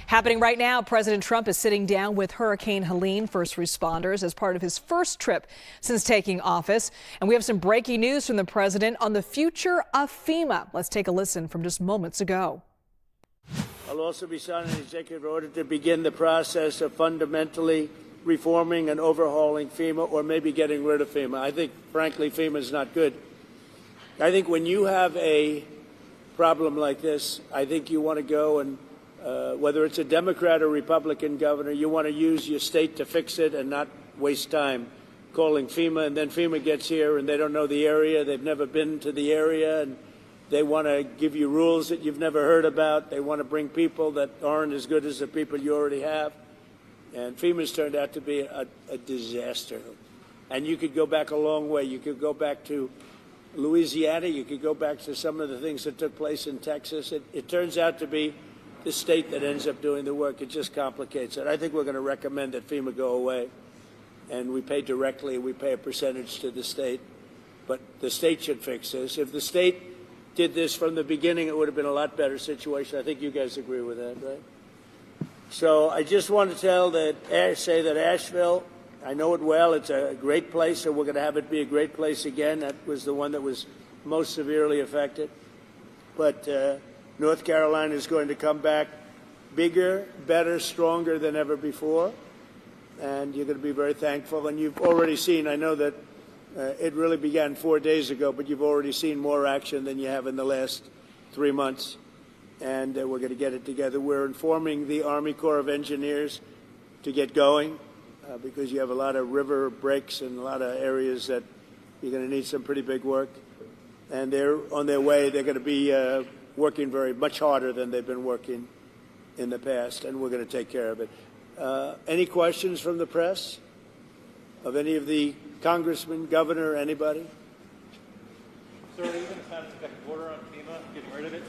Happening right now, President Trump is sitting down with Hurricane Helene first responders as part of his first trip since taking office. And we have some breaking news from the president on the future of FEMA. Let's take a listen from just moments ago. I'll also be signing an executive order to begin the process of fundamentally reforming and overhauling FEMA, or maybe getting rid of FEMA. I think, frankly, FEMA is not good. I think when you have a problem like this, I think you want to go and, whether it's a Democrat or Republican governor, you want to use your state to fix it and not waste time calling FEMA. And then FEMA gets here and they don't know the area, they've never been to the area, and they want to give you rules that you've never heard about. They want to bring people that aren't as good as the people you already have. And FEMA's turned out to be a disaster. And you could go back a long way. You could go back to Louisiana. You could go back to some of the things that took place in Texas. It turns out to be the state that ends up doing the work. It just complicates it. I think we're going to recommend that FEMA go away. And we pay directly. We pay a percentage to the state. But the state should fix this. If the state did this from the beginning, it would have been a lot better situation. I think you guys agree with that, right? So I just want to say that Asheville, I know it well. It's a great place, so we're going to have it be a great place again. That was the one that was most severely affected. But North Carolina is going to come back bigger, better, stronger than ever before. And you're going to be very thankful. And you've already seen, I know that it really began 4 days ago, but you've already seen more action than you have in the last 3 months. And we're going to get it together. We're informing the Army Corps of Engineers to get going because you have a lot of river breaks and a lot of areas that you're going to need some pretty big work. And they're on their way. They're going to be working much harder than they've been working in the past, and we're going to take care of it. Any questions from the press of any of the congressmen, governor, anybody? Sir, are you going to sign an executive order on FEMA, getting rid of it?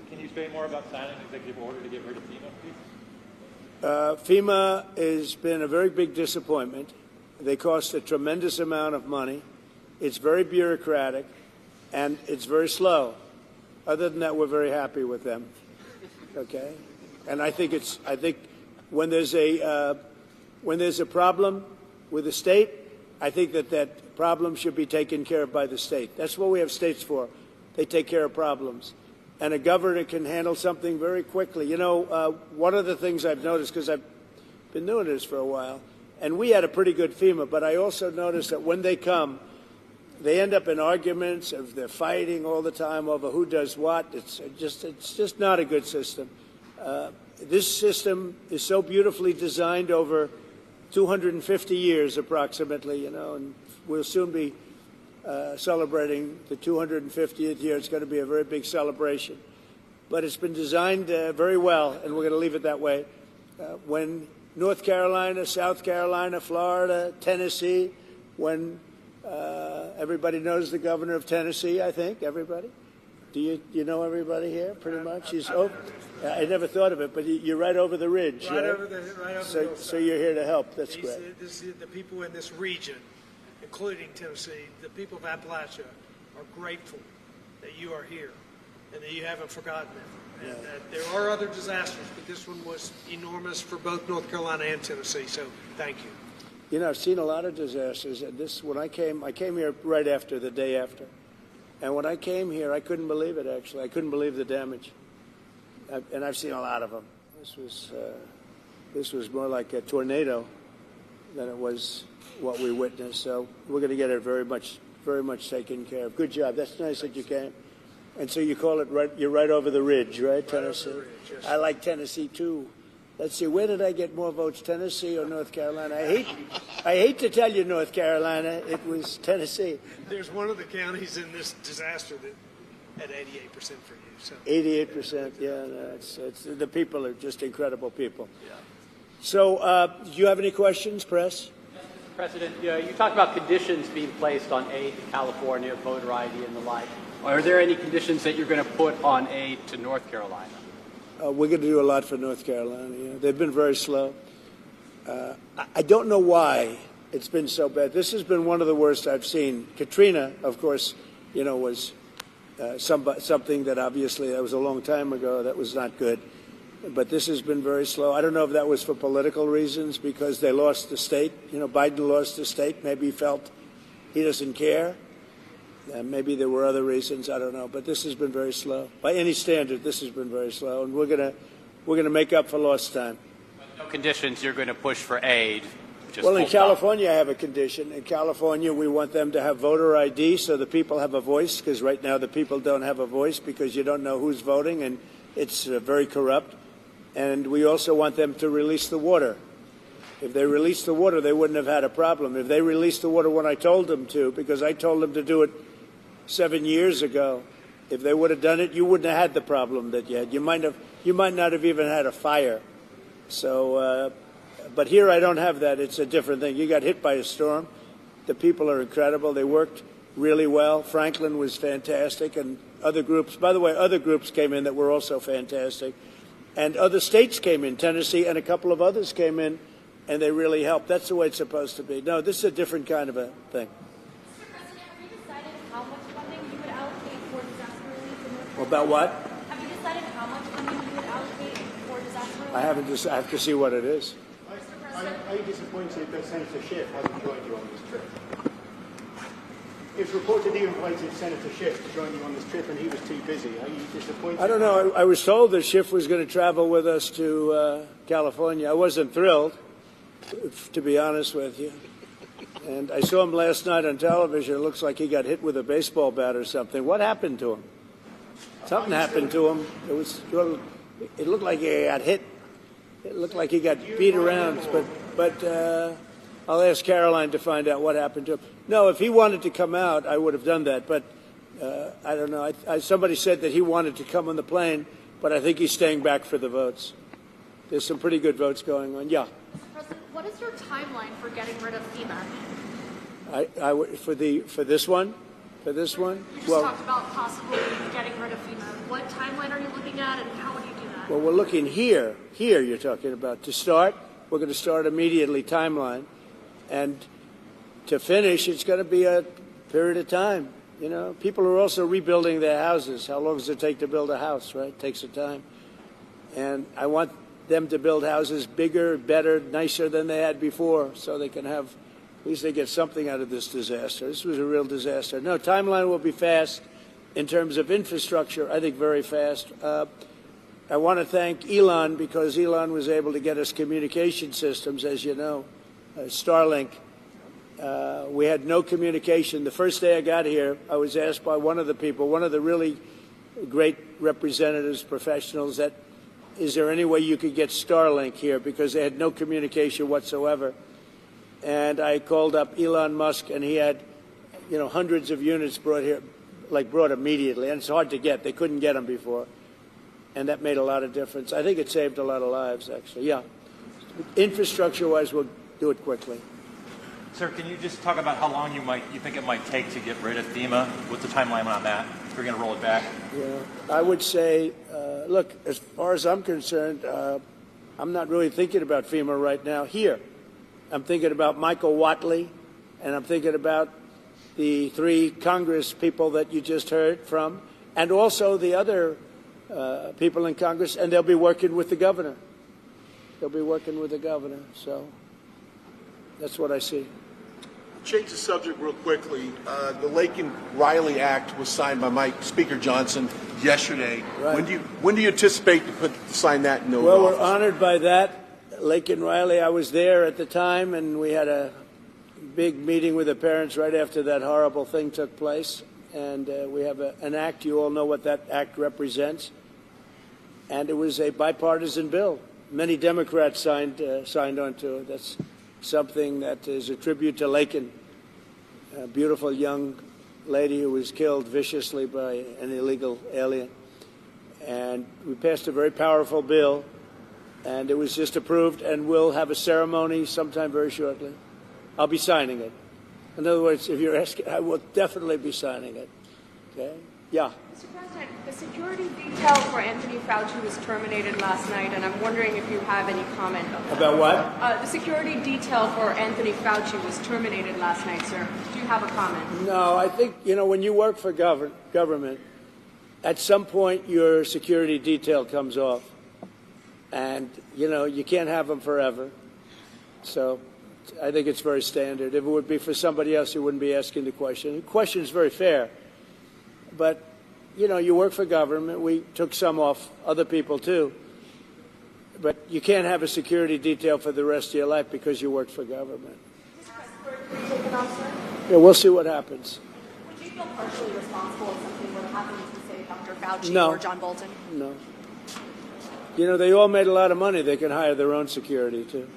Can you say more about signing an executive order to get rid of FEMA, please? FEMA has been a very big disappointment. They cost a tremendous amount of money. It's very bureaucratic, and it's very slow. Other than that, we're very happy with them. Okay, and I think when there's a problem with the state, I think that problem should be taken care of by the state. That's what we have states for. They take care of problems. And a governor can handle something very quickly. You know, one of the things I've noticed, because I've been doing this for a while, and we had a pretty good FEMA, but I also noticed that when they come, they end up in arguments. They're fighting all the time over who does what. It's just not a good system. This system is so beautifully designed over 250 years approximately, you know, and we'll soon be celebrating the 250th year. It's going to be a very big celebration. But it's been designed very well, and we're going to leave it that way. When North Carolina, South Carolina, Florida, Tennessee, when everybody knows the governor of Tennessee, I think, everybody? Do you know everybody here, pretty much? I never thought of it, but you're right over the ridge. Right over the hillside. So you're here to help. That's great. The people in this region, including Tennessee, the people of Appalachia, are grateful that you are here and that you haven't forgotten them. And that there are other disasters, but this one was enormous for both North Carolina and Tennessee. So thank you. You know, I've seen a lot of disasters. And when I came here right after, the day after. And when I came here, I couldn't believe it, actually. I couldn't believe the damage. And I've seen a lot of them. This was more like a tornado than it was what we witnessed. So we're going to get it very much taken care of. Good job. That's nice that you came. And so you call it you're right over the ridge, right, Tennessee? Over the ridge, yes. I like Tennessee, too. Let's see, where did I get more votes, Tennessee or North Carolina? I hate to tell you, North Carolina, it was Tennessee. There's one of the counties in this disaster that had 88% for you. So 88%, yeah. It's the people are just incredible people. Yeah. So, do you have any questions, press? President, you talked about conditions being placed on aid to California, voter ID and the like. Are there any conditions that you're going to put on aid to North Carolina? We're going to do a lot for North Carolina. Yeah. They've been very slow. I don't know why it's been so bad. This has been one of the worst I've seen. Katrina, of course, you know, was something that obviously that was a long time ago. That was not good. but this has been very slow. I don't know if that was for political reasons because they lost the state. You know, Biden lost the state. Maybe he felt he doesn't care. Maybe there were other reasons. I don't know. But this has been very slow. By any standard, this has been very slow, and we're gonna make up for lost time. No conditions. You're going to push for aid. Just Well, in full stop. California, I have a condition. In California, we want them to have voter ID so the people have a voice, because right now the people don't have a voice because you don't know who's voting, and it's very corrupt. And we also want them to release the water. If they released the water, they wouldn't have had a problem. If they released the water when I told them to, because I told them to do it 7 years ago, if they would have done it, you wouldn't have had the problem that you had. You might not have even had a fire. So, but here I don't have that. It's a different thing. You got hit by a storm. The people are incredible. They worked really well. Franklin was fantastic, and other groups. By the way, other groups came in that were also fantastic, and other states came in. Tennessee and a couple of others came in, and they really helped. That's the way it's supposed to be. No, this is a different kind of a thing. Mr. President, have you decided how much funding you would allocate for disaster relief in North Carolina? About what? Have you decided how much funding you would allocate for disaster relief? I haven't. I have to see what it is. Are you disappointed that Senator Schiff hasn't joined you on this trip? It was reported he invited Senator Schiff to join you on this trip and he was too busy. Are you disappointed? I don't know. I was told that Schiff was going to travel with us to California. I wasn't thrilled, to be honest with you. And I saw him last night on television. It looks like he got hit with a baseball bat or something. What happened to him? Something happened to him. It looked like he got hit. It looked like he got beat around. But I'll ask Caroline to find out what happened to him. No, if he wanted to come out, I would have done that. But I don't know. Somebody said that he wanted to come on the plane, but I think he's staying back for the votes. There's some pretty good votes going on. Yeah. Mr. President, what is your timeline for getting rid of FEMA? For this one. You just talked about possibly getting rid of FEMA. What timeline are you looking at, and how would you do that? Well, we're looking here. Here, you're talking about. To start, we're going to start immediately, timeline. And to finish, it's going to be a period of time. You know, people are also rebuilding their houses. How long does it take to build a house, right? It takes some time. And I want them to build houses bigger, better, nicer than they had before, so they can have, at least they get something out of this disaster. This was a real disaster. No, timeline will be fast. In terms of infrastructure, I think very fast. I want to thank Elon, because Elon was able to get us communication systems, as you know, Starlink. We had no communication. The first day I got here, I was asked by one of the people, one of the really great representatives, professionals, that is there any way you could get Starlink here, because they had no communication whatsoever. And I called up Elon Musk, and he had, hundreds of units brought here, brought immediately. And it's hard to get. They couldn't get them before. And that made a lot of difference. I think it saved a lot of lives, actually. Yeah. Infrastructure-wise, we'll do it quickly. Sir, can you just talk about how long you think it might take to get rid of FEMA? What's the timeline on that? If you're going to roll it back? Yeah, I would say, look, as far as I'm concerned, I'm not really thinking about FEMA right now here. I'm thinking about Michael Whatley, and I'm thinking about the 3 Congress people that you just heard from, and also the other people in Congress, and they'll be working with the governor. They'll be working with the governor, so that's what I see. Change the subject real quickly. The Laken Riley Act was signed by Speaker Johnson yesterday. Right. When do you anticipate to sign that into Well, office? we're honored by that. Laken Riley, I was there at the time, and we had a big meeting with the parents right after that horrible thing took place. And we have an act. You all know what that act represents. And it was a bipartisan bill. Many Democrats signed onto it. That's something that is a tribute to Laken, a beautiful young lady who was killed viciously by an illegal alien. And we passed a very powerful bill, and it was just approved, and we'll have a ceremony sometime very shortly. I'll be signing it. In other words, if you're asking, I will definitely be signing it. Okay? Yeah. Mr. President, the security detail for Anthony Fauci was terminated last night, and I'm wondering if you have any comment on that. About what? The security detail for Anthony Fauci was terminated last night, sir. Do you have a comment? No, I think, when you work for government, at some point your security detail comes off. And, you know, you can't have them forever. So I think it's very standard. If it would be for somebody else, you wouldn't be asking the question. The question is very fair. But, you know, you work for government. We took some off other people, too. But you can't have a security detail for the rest of your life because you work for government. Yeah, we'll see what happens. Would you feel partially responsible if something were to happen to, say, Dr. Fauci No. or John Bolton? No. You know, they all made a lot of money. They can hire their own security, too.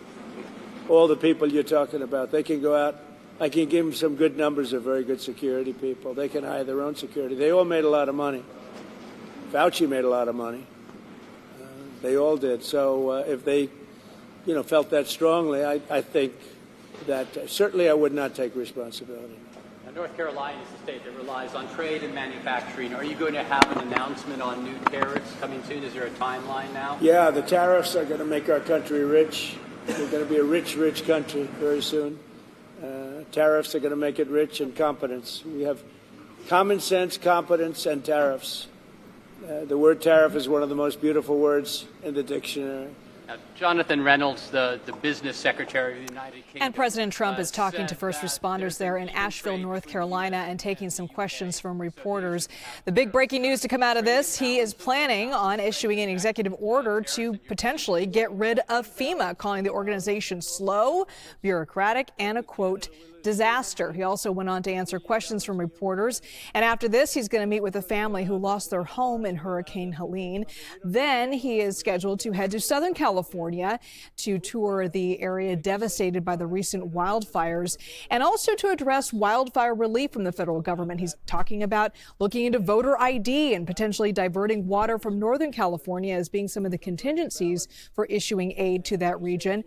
All the people you're talking about, they can go out. I can give them some good numbers of very good security people. They can hire their own security. They all made a lot of money. Fauci made a lot of money. They all did. So if they, you know, felt that strongly, I think that certainly I would not take responsibility. Now, North Carolina is a state that relies on trade and manufacturing. Are you going to have an announcement on new tariffs coming soon? Is there a timeline now? Yeah, the tariffs are going to make our country rich. We're going to be a rich, rich country very soon. Tariffs are going to make it rich, and competence. We have common sense, competence, and tariffs. The word tariff is one of the most beautiful words in the dictionary. Now, Jonathan Reynolds, the business secretary of the United Kingdom. And President Trump is talking to first responders there in Asheville, North Carolina, and taking some questions from reporters. The big breaking news to come out of this, he is planning on issuing an executive order to potentially get rid of FEMA, calling the organization slow, bureaucratic, and a, quote, disaster. He also went on to answer questions from reporters. And after this, he's going to meet with a family who lost their home in Hurricane Helene. Then he is scheduled to head to Southern California to tour the area devastated by the recent wildfires and also to address wildfire relief from the federal government. He's talking about looking into voter ID and potentially diverting water from Northern California as being some of the contingencies for issuing aid to that region.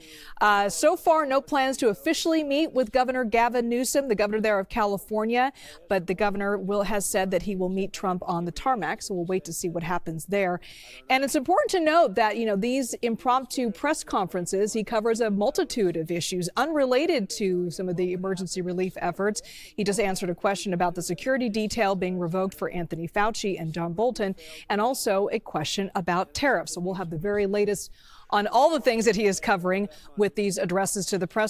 So far, no plans to officially meet with Governor Gavin Newsom, the governor there of California, but the governor has said that he will meet Trump on the tarmac, so we'll wait to see what happens there. And it's important to note that, you know, these impromptu press conferences, he covers a multitude of issues unrelated to some of the emergency relief efforts. He just answered a question about the security detail being revoked for Anthony Fauci and John Bolton, and also a question about tariffs. So we'll have the very latest on all the things that he is covering with these addresses to the press.